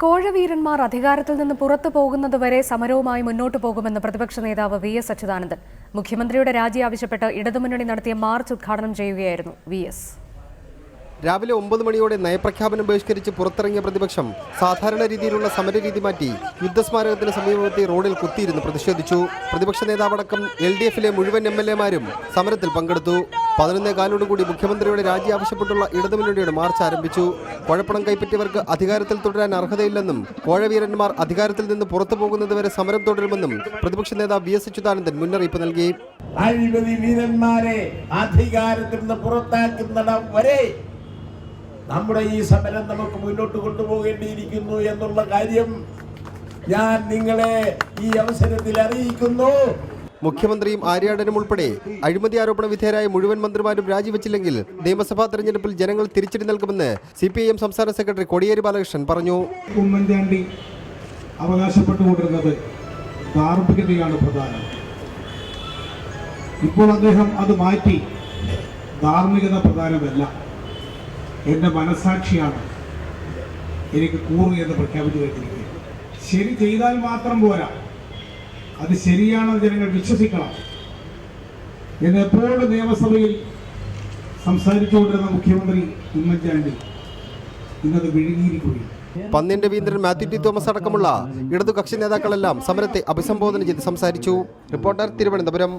കോഴവീരന്മാർ അധികാരത്തിൽ നിന്ന് പുറത്തു പോകുന്നതുവരെ സമരവുമായി മുന്നോട്ടു പോകുമെന്ന് പ്രതിപക്ഷ നേതാവ് വി.എസ്. അച്യുതാനന്ദൻ. മുഖ്യമന്ത്രിയുടെ രാജി ആവശ്യപ്പെട്ട് ഇടതുമുന്നണി നടത്തിയ മാർച്ച് ഉദ്ഘാടനം ചെയ്യുകയായിരുന്നു വി.എസ്. രാവിലെ 9 മണിയോടെ നയപ്രഖ്യാപനം ബഹിഷ്കരിച്ച് പുറത്തിറങ്ങിയ പ്രതിപക്ഷം സാധാരണ രീതിയിലുള്ള സമരരീതി മാറ്റി യുദ്ധസ്മാരകത്തിന് സമീപത്തെ റോഡിൽ കുത്തിയിരുന്ന് പ്രതിഷേധിച്ചു. പ്രതിപക്ഷ നേതാവടക്കം LDF-ലെ മുഴുവൻ MLA-മാരും സമരത്തിൽ പങ്കെടുത്തു. 11:15 മുഖ്യമന്ത്രിയുടെ രാജി ആവശ്യപ്പെട്ടുള്ള ഇടതുമുന്നണിയുടെ മാർച്ച് ആരംഭിച്ചു. കോഴപ്പണം കൈപ്പറ്റിയവർക്ക് അധികാരത്തിൽ തുടരാൻ അർഹതയില്ലെന്നും കോഴവീരന്മാർ അധികാരത്തിൽ നിന്ന് പുറത്തു പോകുന്നതുവരെ സമരം തുടരുമെന്നും പ്രതിപക്ഷ നേതാവ് വി.എസ്. അച്യുതാനന്ദൻ മുന്നറിയിപ്പ് നൽകി. അഴിമതി വീരന്മാരെ അധികാരത്തിൽ നിന്ന് പുറത്താക്കുന്നിടം വരെ നമ്മുടെ ഈ സമരം നമുക്ക് മുന്നോട്ട് കൊണ്ടുപോകേണ്ടിയിരിക്കുന്നു എന്നുള്ള കാര്യം ഞാൻ നിങ്ങളെ ഈ അവസരത്തിൽ അറിയിക്കുന്നു. മുഖ്യമന്ത്രിയും ആര്യാടനും ഉൾപ്പെടെ അഴിമതി ആരോപണ വിധേയരായ മുഴുവൻ മന്ത്രിമാരും രാജിവെച്ചില്ലെങ്കിൽ നിയമസഭാ തെരഞ്ഞെടുപ്പിൽ ജനങ്ങൾ തിരിച്ചടി നൽകുമെന്ന് CPIM സംസ്ഥാന സെക്രട്ടറി കോടിയേരി ബാലകൃഷ്ണൻ പറഞ്ഞു. ഉമ്മൻചാണ്ടി അവകാശപ്പെട്ടുകൊണ്ടിരുന്നത് ധാർമ്മികതയാണ് പ്രധാനം. ഇപ്പോൾ അദ്ദേഹം അത് മാറ്റി ധാർമ്മികത പ്രധാനമല്ല, എൻ്റെ മനസാക്ഷിയാണ് എനിക്ക് കൂറുകയെന്ന് പ്രഖ്യാപിച്ചു കഴിഞ്ഞിരിക്കുക. ശരി ചെയ്താൽ മാത്രം പോരാ, അത് ശരിയാണെന്ന് ജനങ്ങൾ വിശ്വസിക്കണം എന്ന് എപ്പോഴും നിയമസഭയിൽ സംസാരിച്ചുകൊണ്ടിരുന്ന മുഖ്യമന്ത്രി ഉമ്മൻചാണ്ടി ഇന്നത് വിഴുങ്ങിയിരിക്കുകയും. പന്ന്യൻ രവീന്ദ്രൻ, മാത്യു ടി തോമസ് അടക്കമുള്ള ഇടതു കക്ഷി നേതാക്കളെല്ലാം സമരത്തെ അഭിസംബോധന ചെയ്ത് സംസാരിച്ചു. റിപ്പോർട്ടർ, തിരുവനന്തപുരം.